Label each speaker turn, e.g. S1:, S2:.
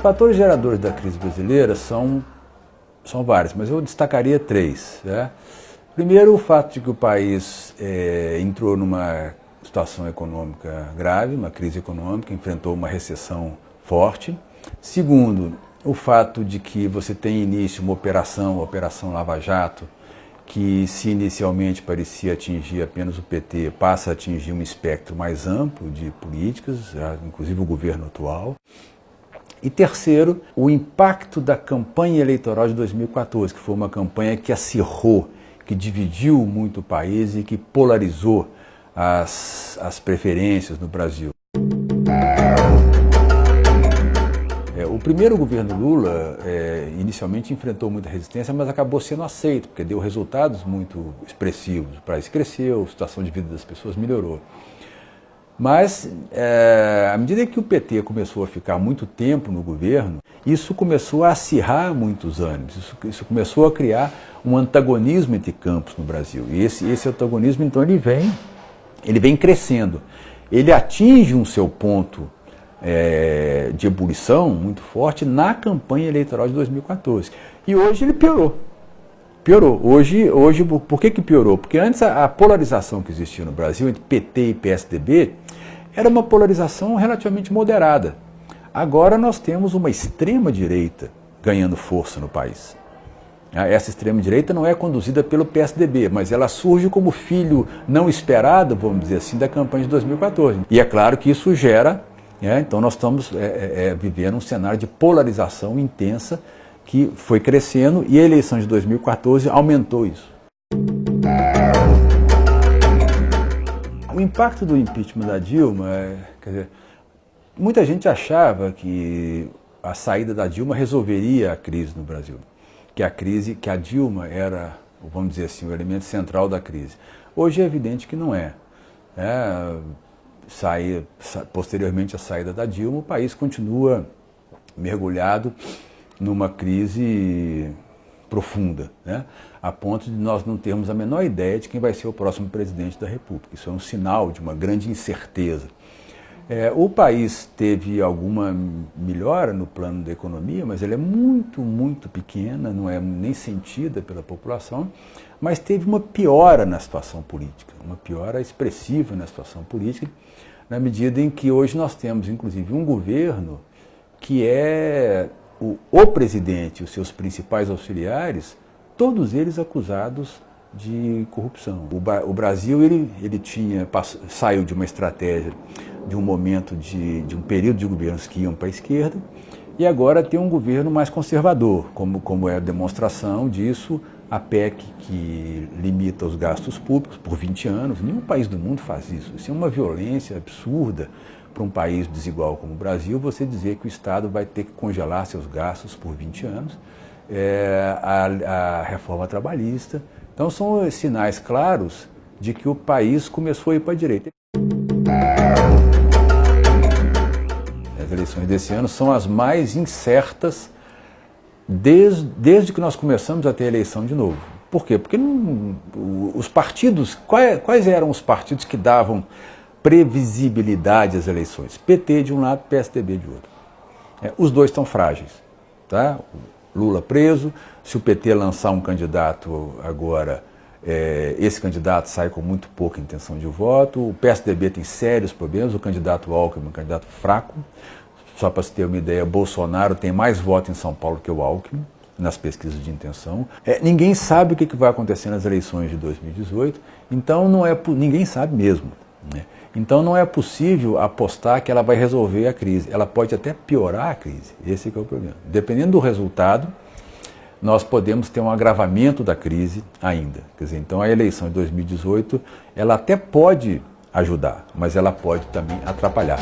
S1: Fatores geradores da crise brasileira são vários, mas eu destacaria três. Né? Primeiro, o fato de que o país entrou numa situação econômica grave, uma crise econômica, enfrentou uma recessão forte. Segundo, o fato de que você tem início uma operação, a Operação Lava Jato, que se inicialmente parecia atingir apenas o PT, passa a atingir um espectro mais amplo de políticas, inclusive o governo atual. E terceiro, o impacto da campanha eleitoral de 2014, que foi uma campanha que acirrou, que dividiu muito o país e que polarizou as preferências no Brasil. O primeiro governo Lula inicialmente enfrentou muita resistência, mas acabou sendo aceito, porque deu resultados muito expressivos. O país cresceu, a situação de vida das pessoas melhorou. Mas, à medida que o PT começou a ficar muito tempo no governo, isso começou a acirrar muitos ânimos, isso começou a criar um antagonismo entre campos no Brasil. E esse antagonismo, então, ele vem crescendo. Ele atinge um seu ponto de ebulição muito forte na campanha eleitoral de 2014. E hoje ele piorou. Hoje, por que piorou? Porque antes a polarização que existia no Brasil entre PT e PSDB era uma polarização relativamente moderada. Agora nós temos uma extrema-direita ganhando força no país. Essa extrema-direita não é conduzida pelo PSDB, mas ela surge como filho não esperado, vamos dizer assim, da campanha de 2014. E é claro que isso gera, então nós estamos vivendo um cenário de polarização intensa que foi crescendo e a eleição de 2014 aumentou isso. O impacto do impeachment da Dilma, quer dizer, muita gente achava que a saída da Dilma resolveria a crise no Brasil, que a Dilma era, vamos dizer assim, o elemento central da crise. Hoje é evidente que não é. Posteriormente à saída da Dilma, o país continua mergulhado numa crise profunda, a ponto de nós não termos a menor ideia de quem vai ser o próximo presidente da República. Isso é um sinal de uma grande incerteza. O país teve alguma melhora no plano da economia, mas ela é muito, muito pequena, não é nem sentida pela população, mas teve uma piora na situação política, uma piora expressiva na situação política, na medida em que hoje nós temos, inclusive, um governo que o presidente e os seus principais auxiliares, todos eles acusados de corrupção. O Brasil saiu de uma estratégia, de um momento, de um período de governos que iam para a esquerda, e agora tem um governo mais conservador, como é a demonstração disso, a PEC que limita os gastos públicos por 20 anos. Nenhum país do mundo faz isso. Isso é uma violência absurda para um país desigual como o Brasil, você dizer que o Estado vai ter que congelar seus gastos por 20 anos, a reforma trabalhista. Então são sinais claros de que o país começou a ir para a direita. As eleições desse ano são as mais incertas desde que nós começamos a ter eleição de novo. Por quê? Porque os partidos, quais eram os partidos que davam previsibilidade às eleições? PT de um lado, PSDB de outro. Os dois estão frágeis. Tá? Lula preso, se o PT lançar um candidato agora, esse candidato sai com muito pouca intenção de voto, o PSDB tem sérios problemas, o candidato Alckmin é um candidato fraco. Só para se ter uma ideia, Bolsonaro tem mais votos em São Paulo que o Alckmin, nas pesquisas de intenção. Ninguém sabe o que vai acontecer nas eleições de 2018, então ninguém sabe mesmo. Então não é possível apostar que ela vai resolver a crise. Ela pode até piorar a crise, esse que é o problema. Dependendo do resultado, nós podemos ter um agravamento da crise ainda. Quer dizer, então a eleição de 2018, ela até pode ajudar, mas ela pode também atrapalhar.